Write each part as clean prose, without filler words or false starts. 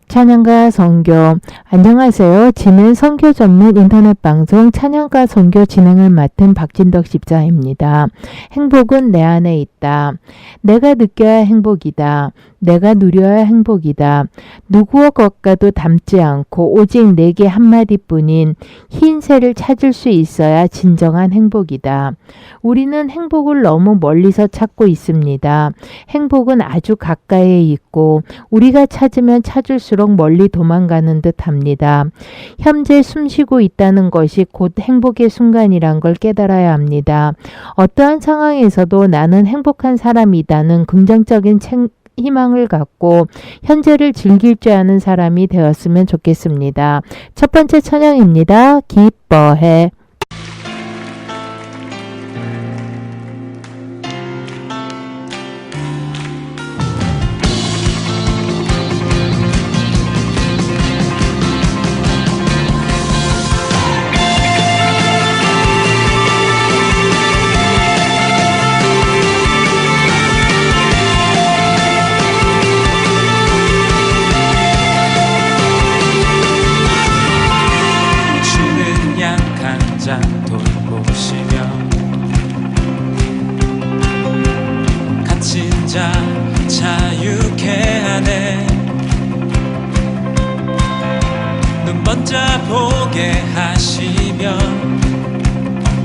찬양과 선교. 안녕하세요. 지는 선교 전문 인터넷 방송 찬양과 선교 진행을 맡은 박진덕 집사입니다. 행복은 내 안에 있다. 내가 느껴야 행복이다. 내가 누려야 행복이다. 누구의 것과도 닮지 않고 오직 내게 한마디뿐인 흰새를 찾을 수 있어야 진정한 행복이다. 우리는 행복을 너무 멀리서 찾고 있습니다. 행복은 아주 가까이에 있고 우리가 찾으면 찾을수록 멀리 도망가는 듯 합니다. 현재 숨쉬고 있다는 것이 곧 행복의 순간이란 걸 깨달아야 합니다. 어떠한 상황에서도 나는 행복한 사람이다는 긍정적인 희망을 갖고 현재를 즐길 줄 아는 사람이 되었으면 좋겠습니다. 첫 번째 찬양입니다. 기뻐해. 돌보시며 갇힌 자 자유케 하네. 눈 번져 보게 하시며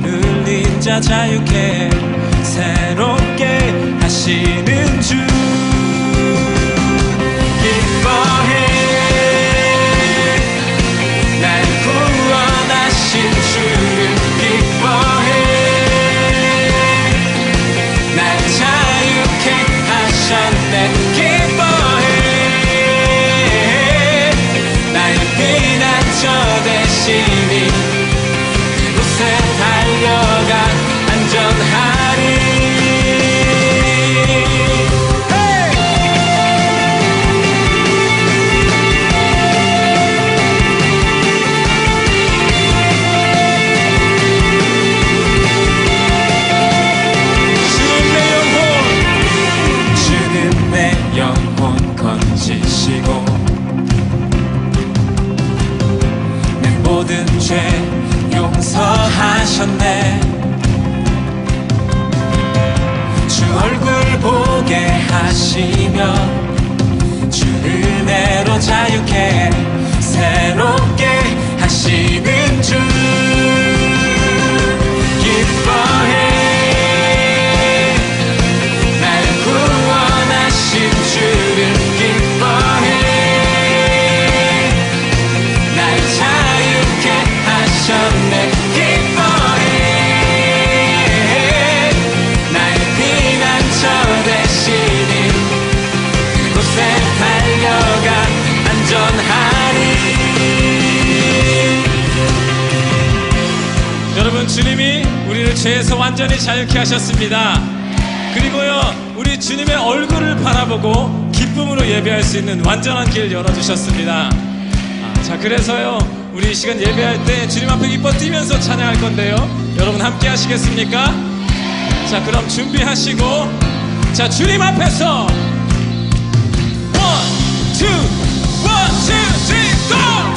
눌린 자 자유케 새롭게 하시는 주 기뻐해. 날 구원하신 주를 기뻐해. 날 자유케 하셨네. 기뻐해. 나의 피난처 되시니 그곳에 달려가 안전하리. 건지시고 내 모든 죄 용서하셨네. 주 얼굴 보게 하시며 주 은혜로 자유케 새롭게 하시는 주 기뻐해. 날 구원하신 주를 기뻐해. 날 자유케 하셨네. 기뻐해. 나의 피난처 되시니 그곳에 달려가 안전하리. 여러분, 주님이 우리를 죄에서 완전히 자유케 하셨습니다. 그리고요, 우리 주님의 얼굴을 바라보고 기쁨으로 예배할 수 있는 완전한 길 열어주셨습니다. 자, 그래서요, 우리 이 시간 예배할 때 주님 앞에 기뻐 뛰면서 찬양할 건데요, 여러분 함께 하시겠습니까? 자, 그럼 준비하시고, 자, 주님 앞에서 1, 2, 1, 2, 3, go!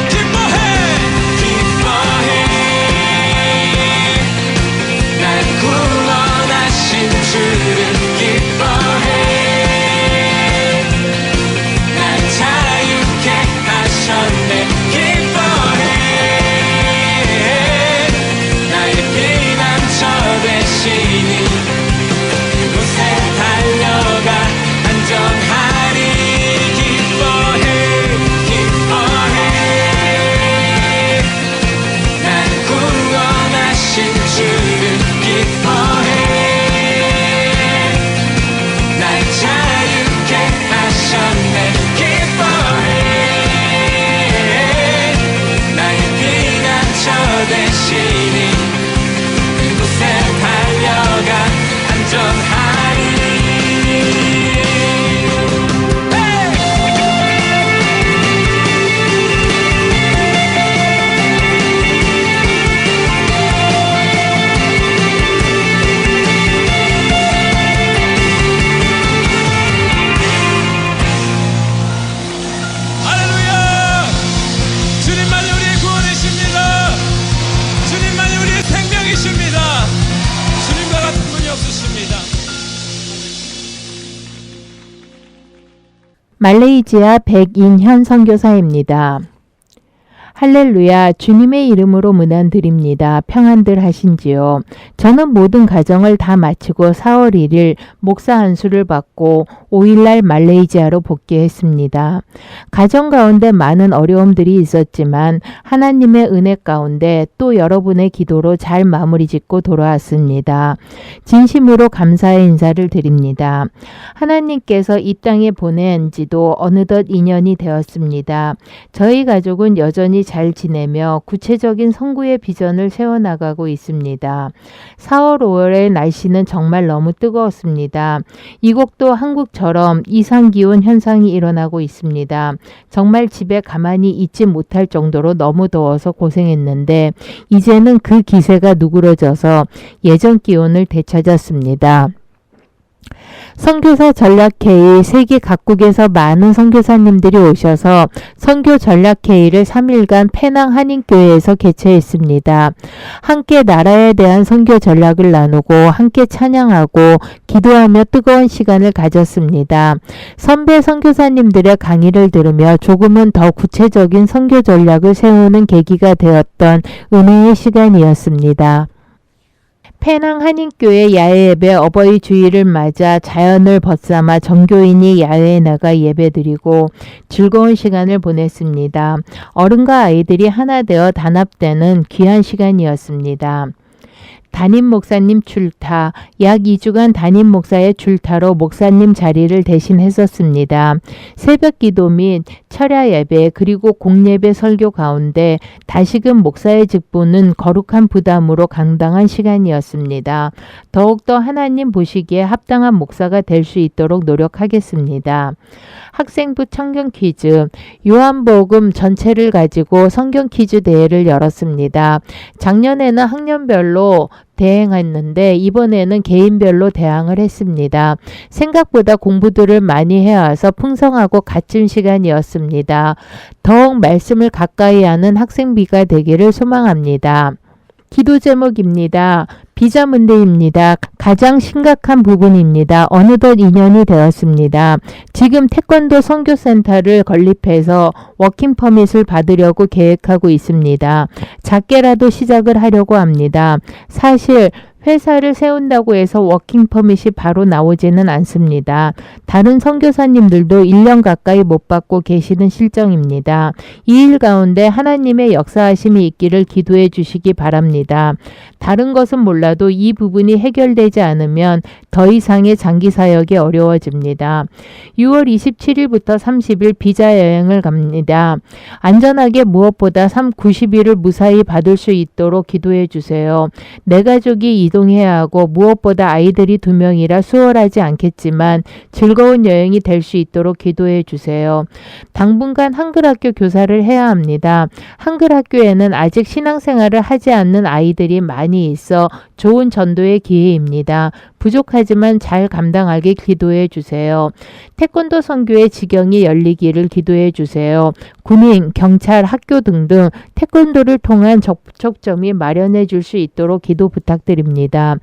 기뻐해. 말레이시아 백인현 선교사입니다. 할렐루야, 주님의 이름으로 문안드립니다. 평안들 하신지요. 저는 모든 가정을 다 마치고 4월 1일 목사 안수를 받고 5일날 말레이시아로 복귀했습니다. 가정 가운데 많은 어려움들이 있었지만 하나님의 은혜 가운데 또 여러분의 기도로 잘 마무리 짓고 돌아왔습니다. 진심으로 감사의 인사를 드립니다. 하나님께서 이 땅에 보낸 지도 어느덧 2년이 되었습니다. 저희 가족은 여전히 잘 지내며 구체적인 선구의 비전을 세워나가고 있습니다. 4월, 5월의 날씨는 정말 너무 뜨거웠습니다. 이곳도 한국처럼 이상기온 현상이 일어나고 있습니다. 정말 집에 가만히 있지 못할 정도로 너무 더워서 고생했는데 이제는 그 기세가 누그러져서 예전 기온을 되찾았습니다. 선교사 전략회의 세계 각국에서 많은 선교사님들이 오셔서 선교 전략회의를 3일간 페낭 한인교회에서 개최했습니다. 함께 나라에 대한 선교 전략을 나누고 함께 찬양하고 기도하며 뜨거운 시간을 가졌습니다. 선배 선교사님들의 강의를 들으며 조금은 더 구체적인 선교 전략을 세우는 계기가 되었던 은혜의 시간이었습니다. 페낭 한인교회 야외예배 어버이 주일을 맞아 자연을 벗삼아 전교인이 야외에 나가 예배드리고 즐거운 시간을 보냈습니다. 어른과 아이들이 하나 되어 단합되는 귀한 시간이었습니다. 담임 목사님 출타, 약 2주간 담임 목사의 출타로 목사님 자리를 대신했었습니다. 새벽 기도 및 철야 예배 그리고 공예배 설교 가운데 다시금 목사의 직분은 거룩한 부담으로 감당한 시간이었습니다. 더욱더 하나님 보시기에 합당한 목사가 될 수 있도록 노력하겠습니다. 학생부 청경 퀴즈, 요한복음 전체를 가지고 성경 퀴즈 대회를 열었습니다. 작년에는 학년별로 대행했는데 이번에는 개인별로 대항을 했습니다. 생각보다 공부들을 많이 해와서 풍성하고 값진 시간이었습니다. 더욱 말씀을 가까이 하는 학생비가 되기를 소망합니다. 기도 제목입니다. 비자 문제입니다. 가장 심각한 부분입니다. 어느덧 2년이 되었습니다. 지금 태권도 선교센터를 건립해서 워킹 퍼밋을 받으려고 계획하고 있습니다. 작게라도 시작을 하려고 합니다. 사실 회사를 세운다고 해서 워킹 퍼밋이 바로 나오지는 않습니다. 다른 선교사님들도 1년 가까이 못 받고 계시는 실정입니다. 이 일 가운데 하나님의 역사하심이 있기를 기도해 주시기 바랍니다. 다른 것은 몰라도 이 부분이 해결되지 않으면 더 이상의 장기 사역이 어려워집니다. 6월 27일부터 30일 비자 여행을 갑니다. 안전하게 무엇보다 90일을 무사히 받을 수 있도록 기도해 주세요. 내 가족이 이동해야 하고 무엇보다 아이들이 2명이라 수월하지 않겠지만 즐거운 여행이 될 수 있도록 기도해 주세요. 당분간 한글학교 교사를 해야 합니다. 한글학교에는 아직 신앙생활을 하지 않는 아이들이 많이 있어 좋은 전도의 기회입니다. 부족하지만 잘 감당하게 기도해 주세요. 태권도 선교의 지경이 열리기를 기도해 주세요. 군인, 경찰, 학교 등등 태권도를 통한 접촉점이 마련해 줄 수 있도록 기도 부탁드립니다.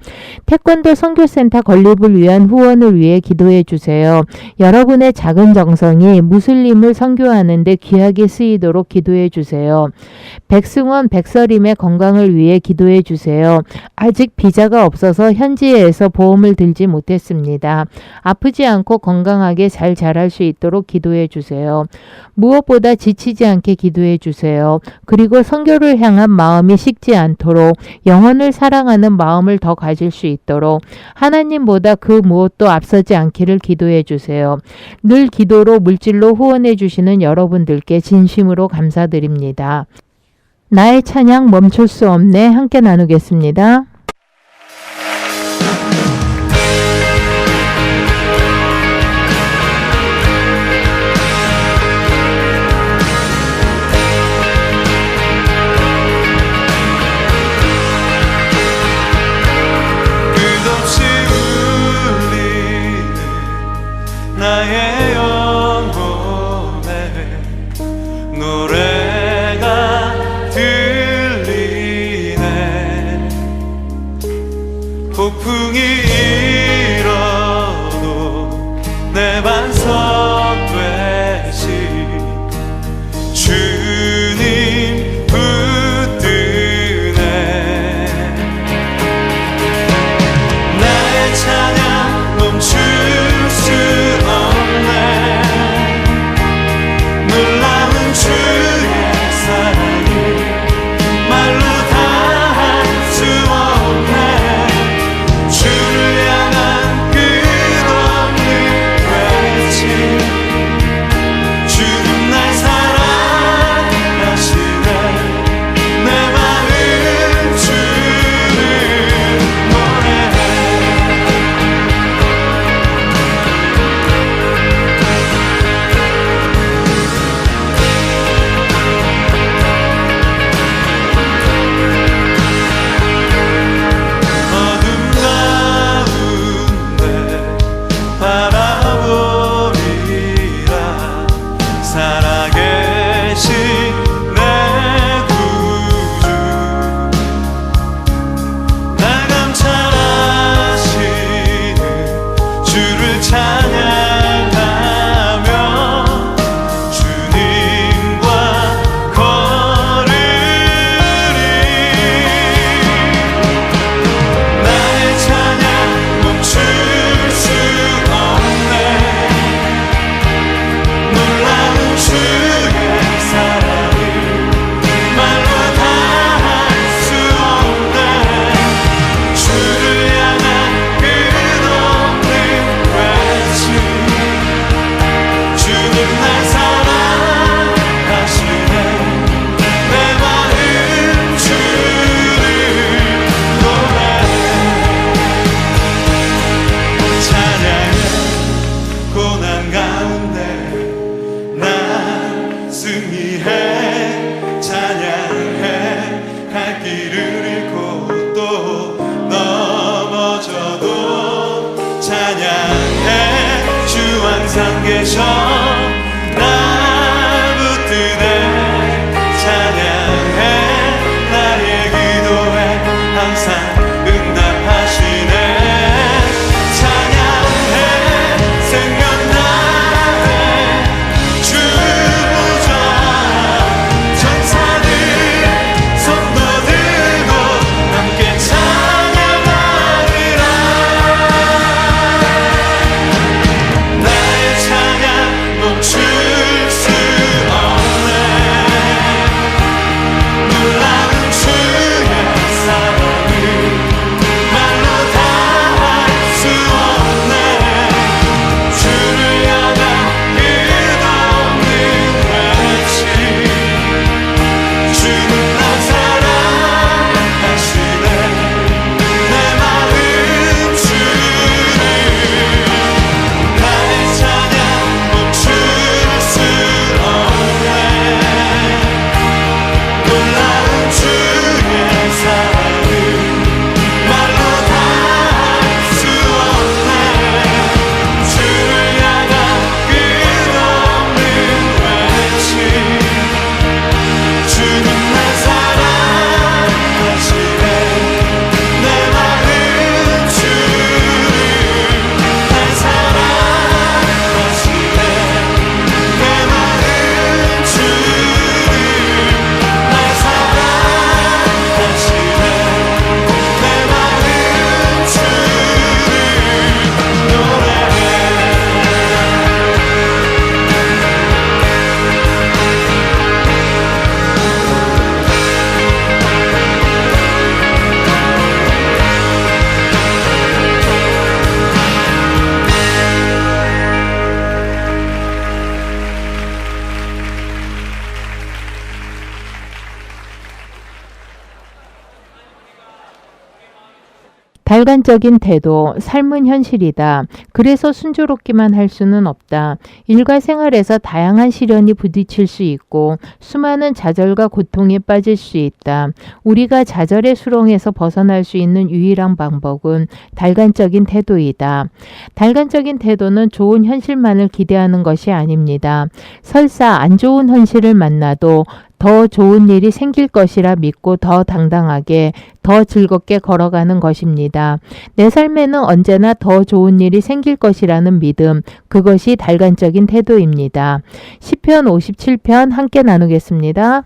태권도 선교센터 건립을 위한 후원을 위해 기도해 주세요. 여러분의 작은 정성이 무슬림을 선교하는 데 귀하게 쓰이도록 기도해 주세요. 백승원, 백서림의 건강을 위해 기도해 주세요. 아직 비자가 없어서 현지에서 보험을 들지 못했습니다. 아프지 않고 건강하게 잘 자랄 수 있도록 기도해 주세요. 무엇보다 지치지 않게 기도해 주세요. 그리고 선교를 향한 마음이 식지 않도록 영혼을 사랑하는 마음을 더 가질 수 있도록 하나님보다 그 무엇도 앞서지 않기를 기도해 주세요. 늘 기도로 물질로 후원해 주시는 여러분들께 진심으로 감사드립니다. 나의 찬양 멈출 수 없네 함께 나누겠습니다. 끝없이 울리는 나의 영혼에 노래가 들리네. 계셔 날 붙드네 찬양해 나의 기도에 항상 응답하시네 찬양해 생명나에 주 보좌 천사들 손도 들고 함께 찬양하리라 나의 찬양 멈출 수 없네 놀라운 주의 사랑을 말로 다할 수 없네 주를 향한 끝없는 외침 주는 날 사랑하시네 내 마음 주를 나의 찬양 멈출 수 없네 놀라운 주의 사랑을 말로 다할 수 없네 주를 향한 끝없는 외침 주는 날 사랑하시네 내 마음 주를 날 사랑하시네 내 마음 주를 날 사랑하시네 내 마음 주를 노래해 달관적인 태도, 삶은 현실이다. 그래서 순조롭기만 할 수는 없다. 일과 생활에서 다양한 시련이 부딪힐 수 있고 수많은 좌절과 고통에 빠질 수 있다. 우리가 좌절의 수렁에서 벗어날 수 있는 유일한 방법은 달관적인 태도이다. 달관적인 태도는 좋은 현실만을 기대하는 것이 아닙니다. 설사 안 좋은 현실을 만나도 더 좋은 일이 생길 것이라 믿고 더 당당하게, 더 즐겁게 걸어가는 것입니다. 내 삶에는 언제나 더 좋은 일이 생길 것이라는 믿음, 그것이 달관적인 태도입니다. 시편 57편 함께 나누겠습니다.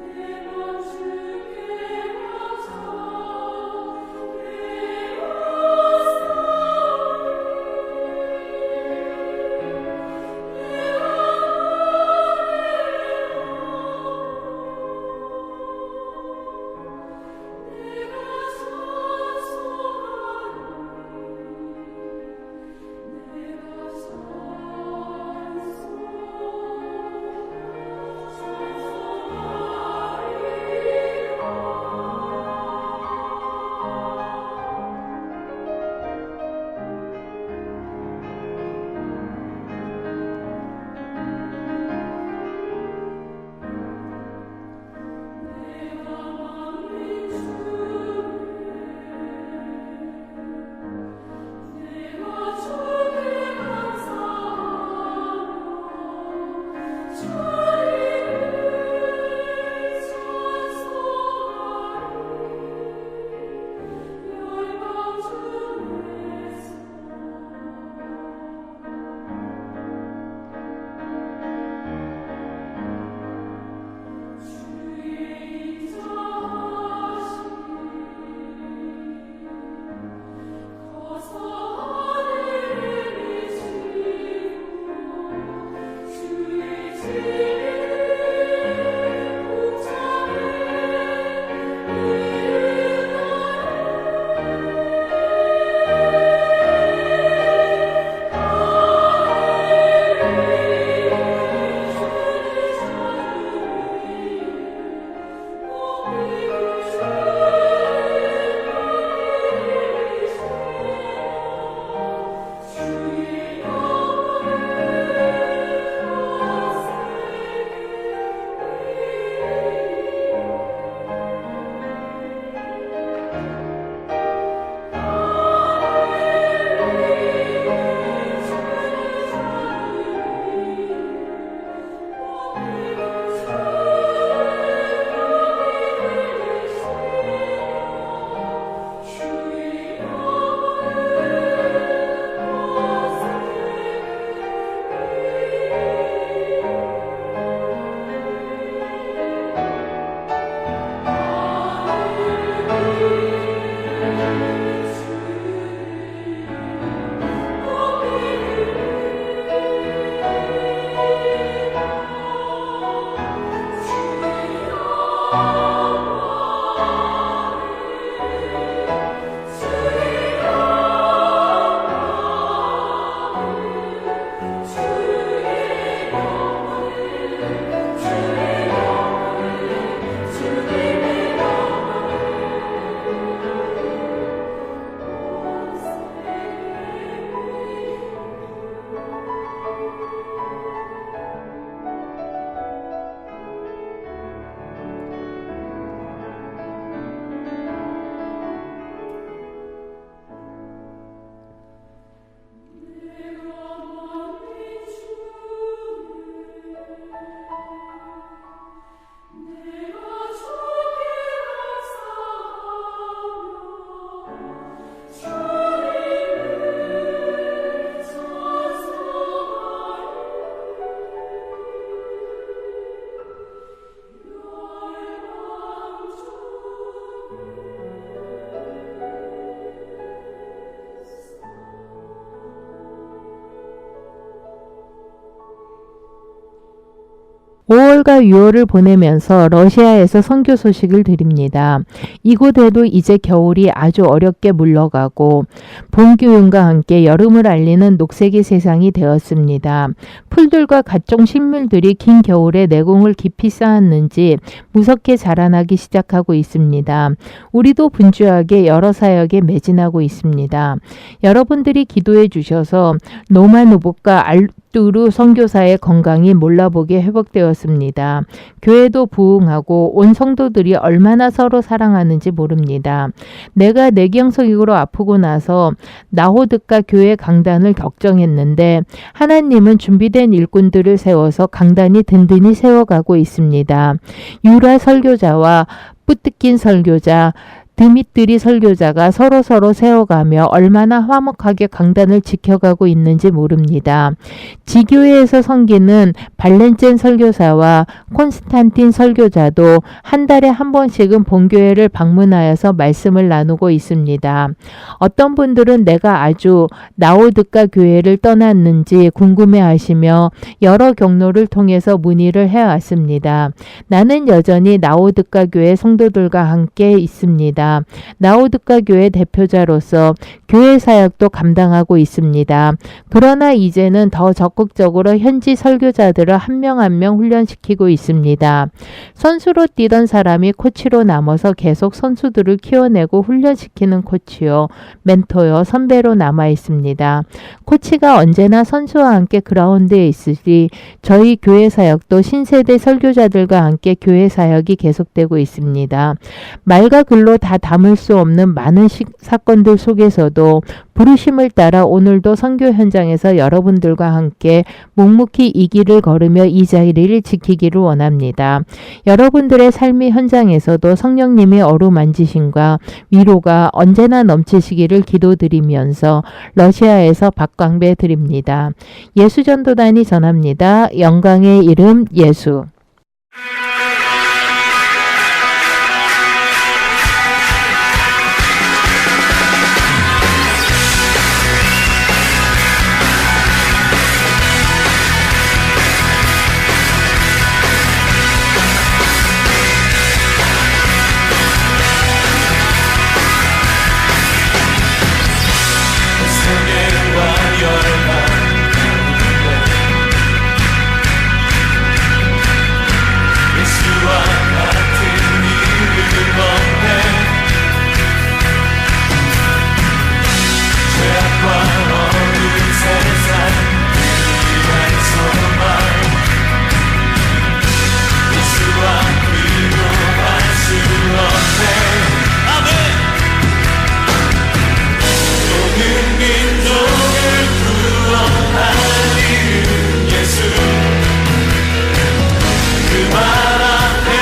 주께 5월과 6월을 보내면서 러시아에서 선교 소식을 드립니다. 이곳에도 이제 겨울이 아주 어렵게 물러가고 봄 기운과 함께 여름을 알리는 녹색의 세상이 되었습니다. 풀들과 각종 식물들이 긴 겨울에 내공을 깊이 쌓았는지 무섭게 자라나기 시작하고 있습니다. 우리도 분주하게 여러 사역에 매진하고 있습니다. 여러분들이 기도해 주셔서 노만 후보과 알뚜르 선교사의 건강이 몰라보게 회복되었습니다. 교회도 부흥하고 온 성도들이 얼마나 서로 사랑하는지 모릅니다. 내가 뇌경색으로 아프고 나서 나호드카 교회 강단을 걱정했는데 하나님은 준비된 일꾼들을 세워서 강단이 든든히 세워가고 있습니다. 유라 설교자와 뿌뜨킨 설교자, 드미트리 설교자가 서로 세워가며 얼마나 화목하게 강단을 지켜가고 있는지 모릅니다. 지교회에서 섬기는 발렌젠 설교사와 콘스탄틴 설교자도 한 달에 한 번씩은 본교회를 방문하여서 말씀을 나누고 있습니다. 어떤 분들은 내가 아주 나호드카 교회를 떠났는지 궁금해하시며 여러 경로를 통해서 문의를 해왔습니다. 나는 여전히 나호드카 교회 성도들과 함께 있습니다. 나호드카 교회 대표자로서 교회 사역도 감당하고 있습니다. 그러나 이제는 더 적극적으로 현지 설교자들을 한 명 한 명 훈련시키고 있습니다. 선수로 뛰던 사람이 코치로 남아서 계속 선수들을 키워내고 훈련시키는 코치요, 멘토요, 선배로 남아 있습니다. 코치가 언제나 선수와 함께 그라운드에 있으니 저희 교회 사역도 신세대 설교자들과 함께 교회 사역이 계속되고 있습니다. 말과 글로 다 담을 수 없는 많은 사건들 속에서도 부르심을 따라 오늘도 선교 현장에서 여러분들과 함께 묵묵히 이 길을 걸으며 이 자리를 지키기를 원합니다. 여러분들의 삶의 현장에서도 성령님의 어루만지심과 위로가 언제나 넘치시기를 기도드리면서 러시아에서 박광배 드립니다. 예수전도단이 전합니다. 영광의 이름 예수. 그 발 앞에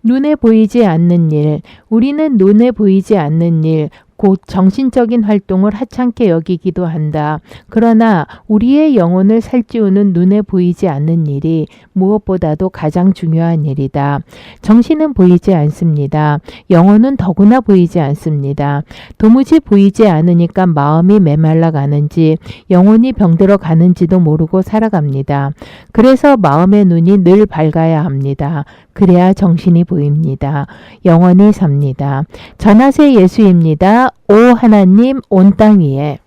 눈에 보이지 않는 일, 우리는 눈에 보이지 않는 일, 곧 정신적인 활동을 하찮게 여기기도 한다. 그러나 우리의 영혼을 살찌우는 눈에 보이지 않는 일이 무엇보다도 가장 중요한 일이다. 정신은 보이지 않습니다. 영혼은 더구나 보이지 않습니다. 도무지 보이지 않으니까 마음이 메말라 가는지 영혼이 병들어 가는지도 모르고 살아갑니다. 그래서 마음의 눈이 늘 밝아야 합니다. 그래야 정신이 보입니다. 영원히 삽니다. 전하세 예수입니다. 오 하나님 온 땅 위에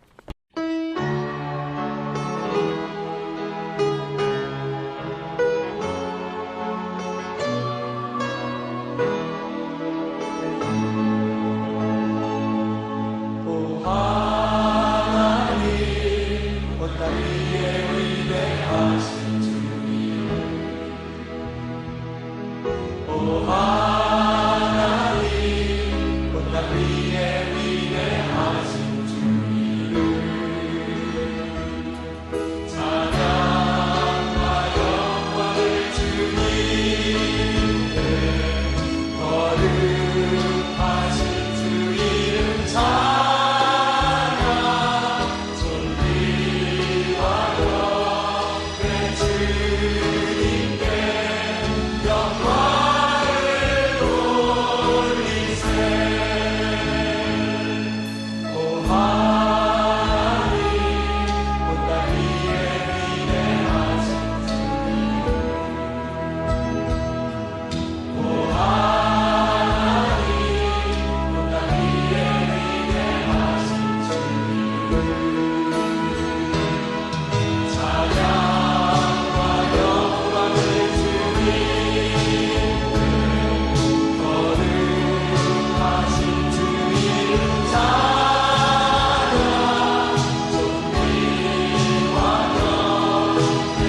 오 하나님 온 땅 위에 위대하신 주님 오 하나님 온 땅 위에 위대하신 주님 찬양과 영광을 주님께 거룩하신 주 이름 찬양 존귀와 영광 주님께 영광을 돌리세 오 하나님 온 땅 위에 위대하신 주님 오 하나님 온 땅 위에 위대하신 주님 찬양과 영광을 주님께 거룩하신 주 이름 찬양 존귀와 영광의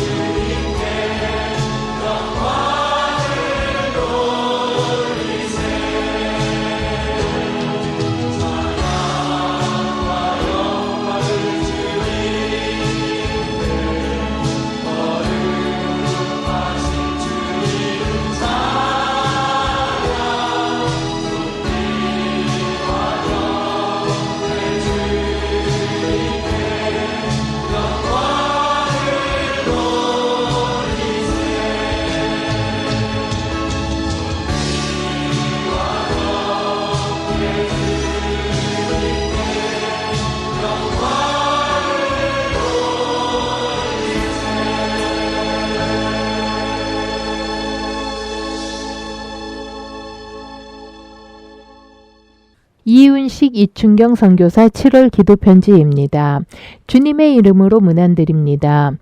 주님께 영광을 돌리세 찬양과 영광을 주님께 거룩하신 주 이름 찬양 존귀와 영광의 주님께 영광을 이윤식 이춘경 선교사 7월 기도편지입니다. 주님의 이름으로 문안드립니다.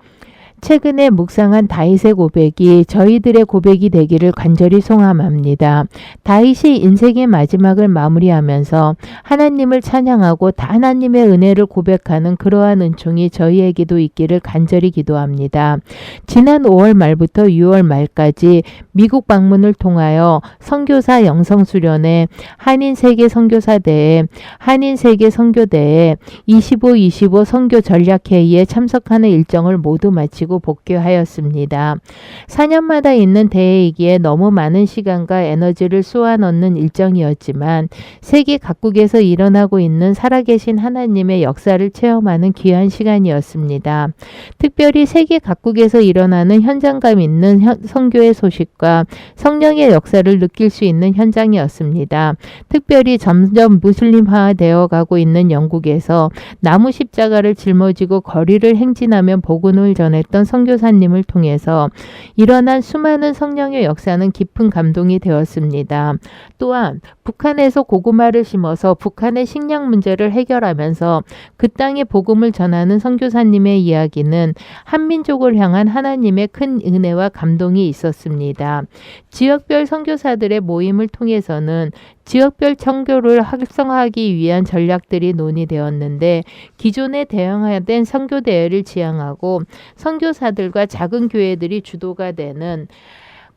최근에 묵상한 다윗의 고백이 저희들의 고백이 되기를 간절히 소망합니다. 다윗이 인생의 마지막을 마무리하면서 하나님을 찬양하고 하나님의 은혜를 고백하는 그러한 은총이 저희에게도 있기를 간절히 기도합니다. 지난 5월 말부터 6월 말까지 미국 방문을 통하여 선교사 영성수련회, 한인세계 선교사대회, 한인세계 선교대회, 25 선교 전략회의에 참석하는 일정을 모두 마치고 복귀하였습니다. 4년마다 있는 대회이기에 너무 많은 시간과 에너지를 쏘아넣는 일정이었지만 세계 각국에서 일어나고 있는 살아계신 하나님의 역사를 체험하는 귀한 시간이었습니다. 특별히 세계 각국에서 일어나는 현장감 있는 선교의 소식과 성령의 역사를 느낄 수 있는 현장이었습니다. 특별히 점점 무슬림화되어 가고 있는 영국에서 나무 십자가를 짊어지고 거리를 행진하며 복음을 전했던 선교사님을 통해서 일어난 수많은 성령의 역사는 깊은 감동이 되었습니다. 또한 북한에서 고구마를 심어서 북한의 식량 문제를 해결하면서 그 땅에 복음을 전하는 선교사님의 이야기는 한민족을 향한 하나님의 큰 은혜와 감동이 있었습니다. 지역별 선교사들의 모임을 통해서는 지역별 선교를 활성화하기 위한 전략들이 논의되었는데 기존에 대형화된 선교대회를 지향하고 선교사들과 작은 교회들이 주도가 되는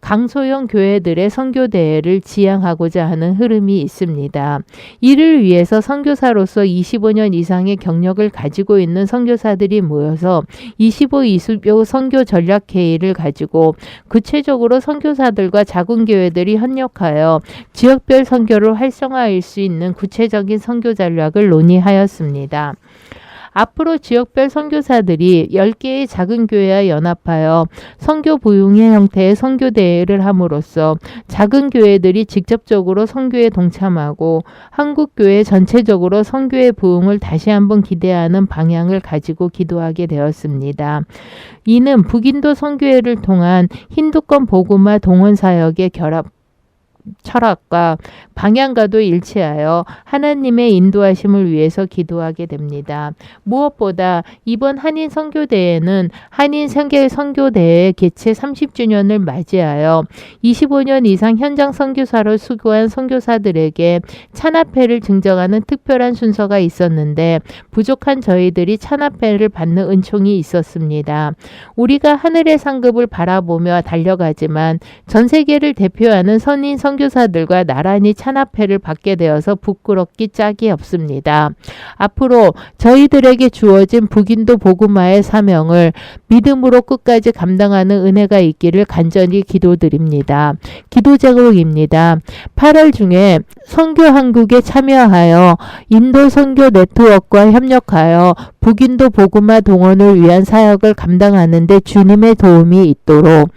강소형 교회들의 선교대회를 지향하고자 하는 흐름이 있습니다. 이를 위해서 선교사로서 25년 이상의 경력을 가지고 있는 선교사들이 모여서 25 선교 전략 회의를 가지고 구체적으로 선교사들과 작은 교회들이 협력하여 지역별 선교를 활성화할 수 있는 구체적인 선교 전략을 논의하였습니다. 앞으로 지역별 선교사들이 10개의 작은 교회와 연합하여 선교 부흥회 형태의 선교 대회를 함으로써 작은 교회들이 직접적으로 선교에 동참하고 한국 교회 전체적으로 선교의 부흥을 다시 한번 기대하는 방향을 가지고 기도하게 되었습니다. 이는 북인도 선교회를 통한 힌두권 복음화 동원 사역의 결합 철학과 방향과도 일치하여 하나님의 인도하심을 위해서 기도하게 됩니다. 무엇보다 이번 한인 선교대회는 한인 세계 선교대회 개최 30주년을 맞이하여 25년 이상 현장 선교사로 수고한 선교사들에게 찬합회를 증정하는 특별한 순서가 있었는데 부족한 저희들이 찬합회를 받는 은총이 있었습니다. 우리가 하늘의 상급을 바라보며 달려가지만 전 세계를 대표하는 선인 선교사들과 나란히 찬합회를 받게 되어서 부끄럽기 짝이 없습니다. 앞으로 저희들에게 주어진 북인도 복음화의 사명을 믿음으로 끝까지 감당하는 은혜가 있기를 간절히 기도드립니다. 기도 제목입니다. 8월 중에 선교 한국에 참여하여 인도 선교 네트워크와 협력하여 북인도 복음화 동원을 위한 사역을 감당하는 데 주님의 도움이 있도록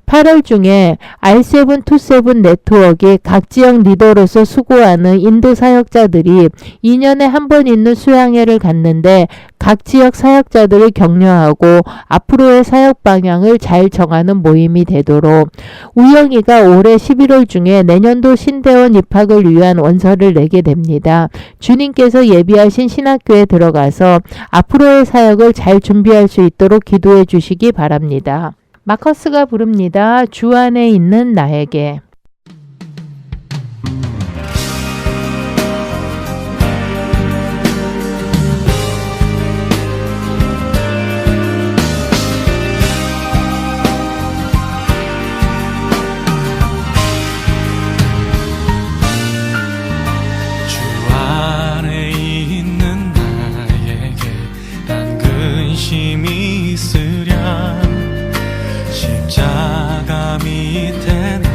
8월 중에 R727 네트워크의 각 지역 리더로서 수고하는 인도 사역자들이 2년에 한 번 있는 수양회를 갖는데 각 지역 사역자들을 격려하고 앞으로의 사역 방향을 잘 정하는 모임이 되도록 우영이가 올해 11월 중에 내년도 신대원 입학을 위한 원서를 내게 됩니다. 주님께서 예비하신 신학교에 들어가서 앞으로의 사역을 잘 준비할 수 있도록 기도해 주시기 바랍니다. 마커스가 부릅니다. 주 안에 있는 나에게. 주 안에 있는 나에게 난 근심이 있으랴 십자가 밑에 나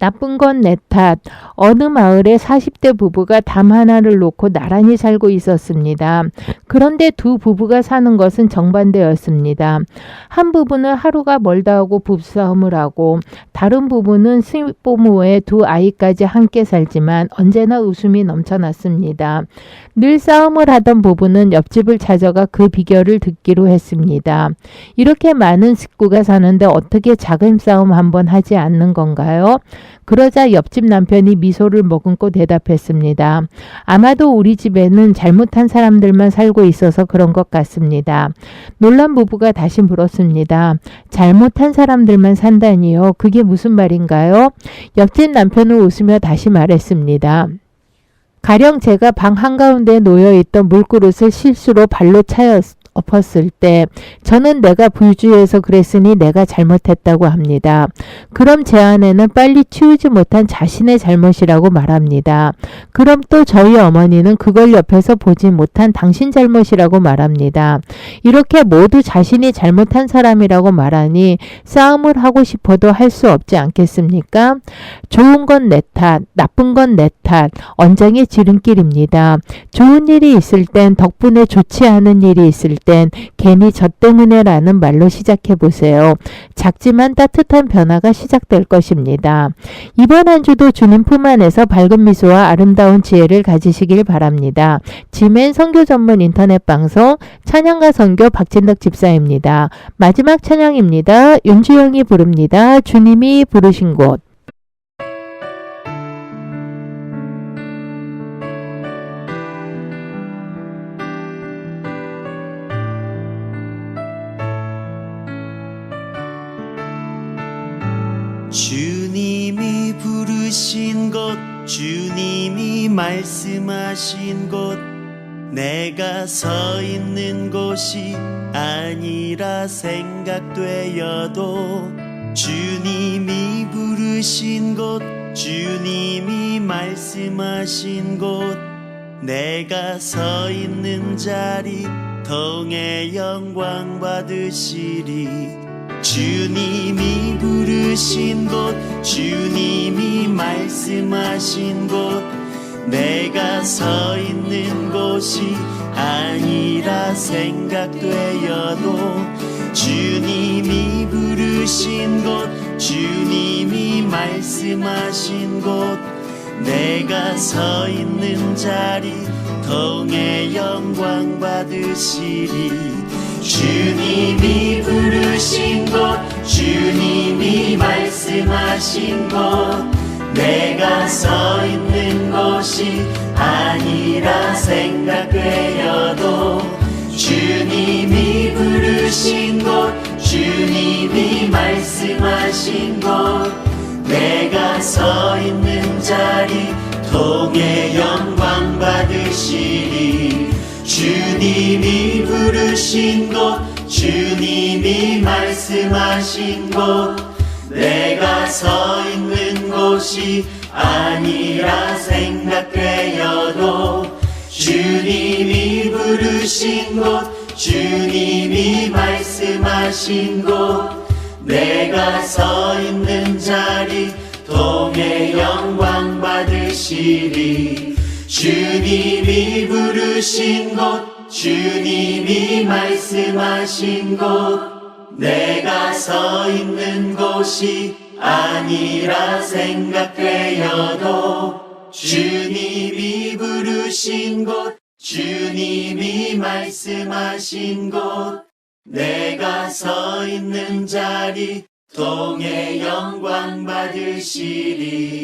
나쁜 건 내 탓. 어느 마을에 40대 부부가 담 하나를 놓고 나란히 살고 있었습니다. 그런데 두 부부가 사는 것은 정반대였습니다. 한 부부는 하루가 멀다 하고 부부싸움을 하고 다른 부부는 시부모의 두 아이까지 함께 살지만 언제나 웃음이 넘쳐났습니다. 늘 싸움을 하던 부부는 옆집을 찾아가 그 비결을 듣기로 했습니다. 이렇게 많은 식구가 사는데 어떻게 작은 싸움 한번 하지 않는 건가요? 그러자 옆집 남편이 미소를 머금고 대답했습니다. 아마도 우리 집에는 잘못한 사람들만 살고 있어서 그런 것 같습니다. 놀란 부부가 다시 물었습니다. 잘못한 사람들만 산다니요? 그게 무슨 말인가요? 옆집 남편은 웃으며 다시 말했습니다. 가령 제가 방 한가운데 놓여있던 물그릇을 실수로 발로 엎었을 때 저는 내가 불주의해서 그랬으니 내가 잘못했다고 합니다. 그럼 제 아내는 빨리 치우지 못한 자신의 잘못이라고 말합니다. 그럼 또 저희 어머니는 그걸 옆에서 보지 못한 당신 잘못이라고 말합니다. 이렇게 모두 자신이 잘못한 사람이라고 말하니 싸움을 하고 싶어도 할 수 없지 않겠습니까? 좋은 건 내 탓, 나쁜 건 내 탓, 언쟁의 지름길입니다. 좋은 일이 있을 땐 덕분에 좋지 않은 일이 있을 땐 괜히 저 때문에라는 말로 시작해 보세요. 작지만 따뜻한 변화가 시작될 것입니다. 이번 한 주도 주님 품 안에서 밝은 미소와 아름다운 지혜를 가지시길 바랍니다. 지멘 선교 전문 인터넷 방송 찬양과 선교 박진덕 집사입니다. 마지막 찬양입니다. 윤주영이 부릅니다. 주님이 부르신 곳. 주님이 부르신 곳, 주님이 말씀하신 곳, 내가 서 있는 곳이 아니라 생각되어도 주님이 부르신 곳, 주님이 말씀하신 곳, 내가 서 있는 자리 통해 영광 받으시리. 주님이 부르신 곳, 주님이 말씀하신 곳, 내가 서 있는 곳이 아니라 생각되어도 주님이 부르신 곳, 주님이 말씀하신 곳, 내가 서 있는 자리 통해 영광 받으시리. 주님이 부르신 곳, 주님이 말씀하신 곳, 내가 서 있는 곳이 아니라 생각되어도 주님이 부르신 곳, 주님이 말씀하신 곳, 내가 서 있는 자리 통해 영광 받으시리. 주님이 부르신 곳, 주님이 말씀하신 곳, 내가 서 있는 곳이 아니라 생각되어도 주님이 부르신 곳, 주님이 말씀하신 곳, 내가 서 있는 자리 통해 영광 받으시리. 주님이 부르신 곳, 주님이 말씀하신 곳, 내가 서 있는 곳이 아니라 생각되어도 주님이 부르신 곳, 주님이 말씀하신 곳, 내가 서 있는 자리 통해 영광 받으시리.